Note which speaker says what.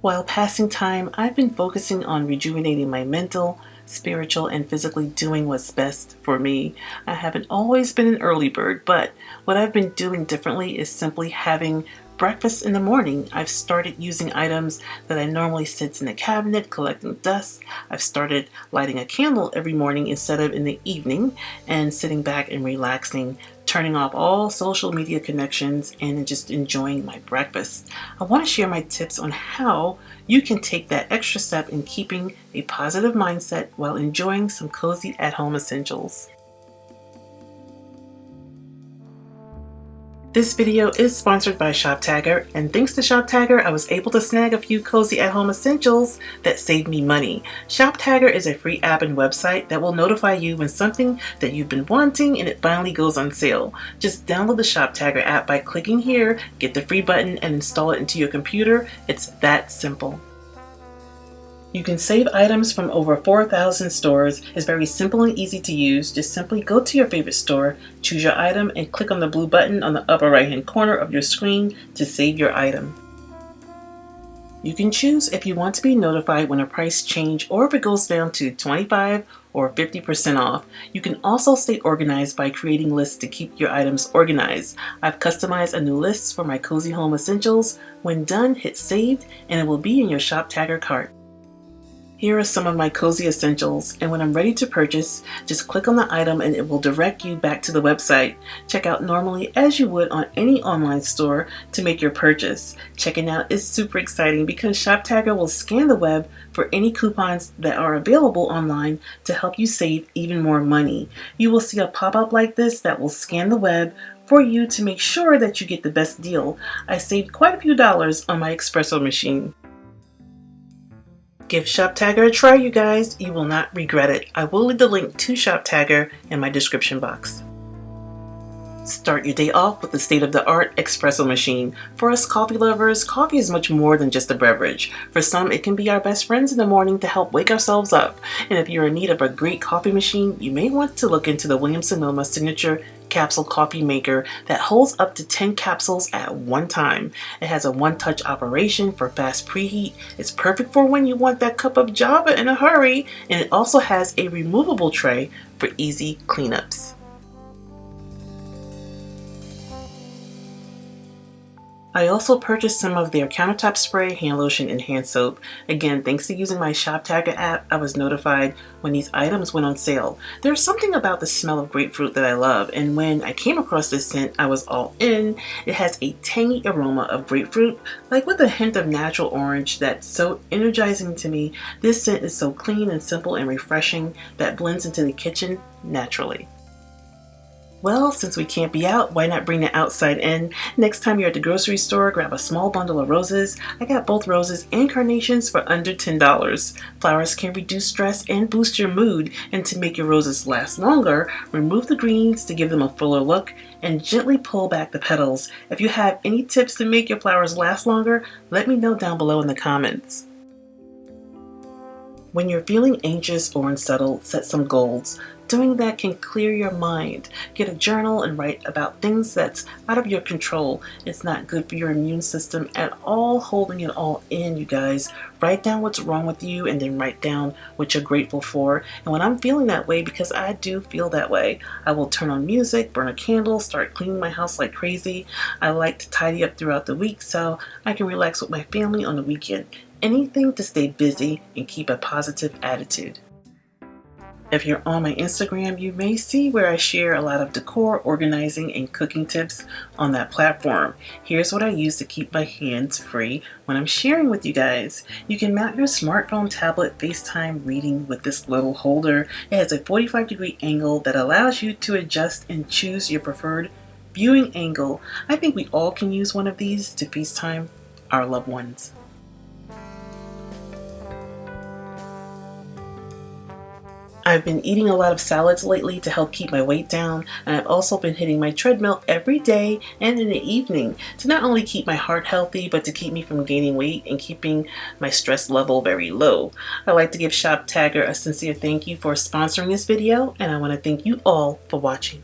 Speaker 1: While passing time, I've been focusing on rejuvenating my mental, spiritual, and physically doing what's best for me. I haven't always been an early bird, but what I've been doing differently is simply having breakfast in the morning. I've started using items that I normally sit in the cabinet collecting dust. I've started lighting a candle every morning instead of in the evening and sitting back and relaxing, turning off all social media connections and just enjoying my breakfast. I want to share my tips on how you can take that extra step in keeping a positive mindset while enjoying some cozy at-home essentials. This video is sponsored by Shoptagr, and thanks to Shoptagr, I was able to snag a few cozy at-home essentials that saved me money. Shoptagr is a free app and website that will notify you when something that you've been wanting and it finally goes on sale. Just download the Shoptagr app by clicking here, get the free button, and install it into your computer. It's that simple. You can save items from over 4,000 stores. It's very simple and easy to use. Just simply go to your favorite store, choose your item, and click on the blue button on the upper right hand corner of your screen to save your item. You can choose if you want to be notified when a price change or if it goes down to 25 or 50% off. You can also stay organized by creating lists to keep your items organized. I've customized a new list for my cozy home essentials. When done, hit saved and it will be in your Shoptagr cart. Here are some of my cozy essentials, and when I'm ready to purchase, just click on the item and it will direct you back to the website. Check out normally as you would on any online store to make your purchase. Checking out is super exciting because Shoptagr will scan the web for any coupons that are available online to help you save even more money. You will see a pop-up like this that will scan the web for you to make sure that you get the best deal. I saved quite a few dollars on my espresso machine. Give Shoptagr a try, you guys. You will not regret it. I will leave the link to Shoptagr in my description box. Start your day off with the state-of-the-art espresso machine. For us coffee lovers, coffee is much more than just a beverage. For some, it can be our best friends in the morning to help wake ourselves up. And if you're in need of a great coffee machine, you may want to look into the Williams-Sonoma Signature Capsule Coffee Maker that holds up to 10 capsules at one time. It has a one-touch operation for fast preheat. It's perfect for when you want that cup of Java in a hurry, and it also has a removable tray for easy cleanups. I also purchased some of their countertop spray, hand lotion, and hand soap. Again, thanks to using my Shoptagr app, I was notified when these items went on sale. There's something about the smell of grapefruit that I love, and when I came across this scent, I was all in. It has a tangy aroma of grapefruit, like with a hint of natural orange that's so energizing to me. This scent is so clean and simple and refreshing that blends into the kitchen naturally. Well, since we can't be out, why not bring the outside in? Next time you're at the grocery store, grab a small bundle of roses. I got both roses and carnations for under $10. Flowers can reduce stress and boost your mood, and to make your roses last longer, remove the greens to give them a fuller look and gently pull back the petals. If you have any tips to make your flowers last longer, let me know down below in the comments. When you're feeling anxious or unsettled, set some goals. Doing that can clear your mind. Get a journal and write about things that's out of your control. It's not good for your immune system at all, holding it all in, you guys. Write down what's wrong with you and then write down what you're grateful for. And when I'm feeling that way, because I do feel that way, I will turn on music, burn a candle, start cleaning my house like crazy. I like to tidy up throughout the week so I can relax with my family on the weekend. Anything to stay busy and keep a positive attitude. If you're on my Instagram, you may see where I share a lot of decor, organizing, and cooking tips on that platform. Here's what I use to keep my hands free when I'm sharing with you guys. You can mount your smartphone, tablet, FaceTime reading with this little holder. It has a 45-degree angle that allows you to adjust and choose your preferred viewing angle. I think we all can use one of these to FaceTime our loved ones. I've been eating a lot of salads lately to help keep my weight down, and I've also been hitting my treadmill every day and in the evening to not only keep my heart healthy, but to keep me from gaining weight and keeping my stress level very low. I'd like to give Shoptagr a sincere thank you for sponsoring this video, and I want to thank you all for watching.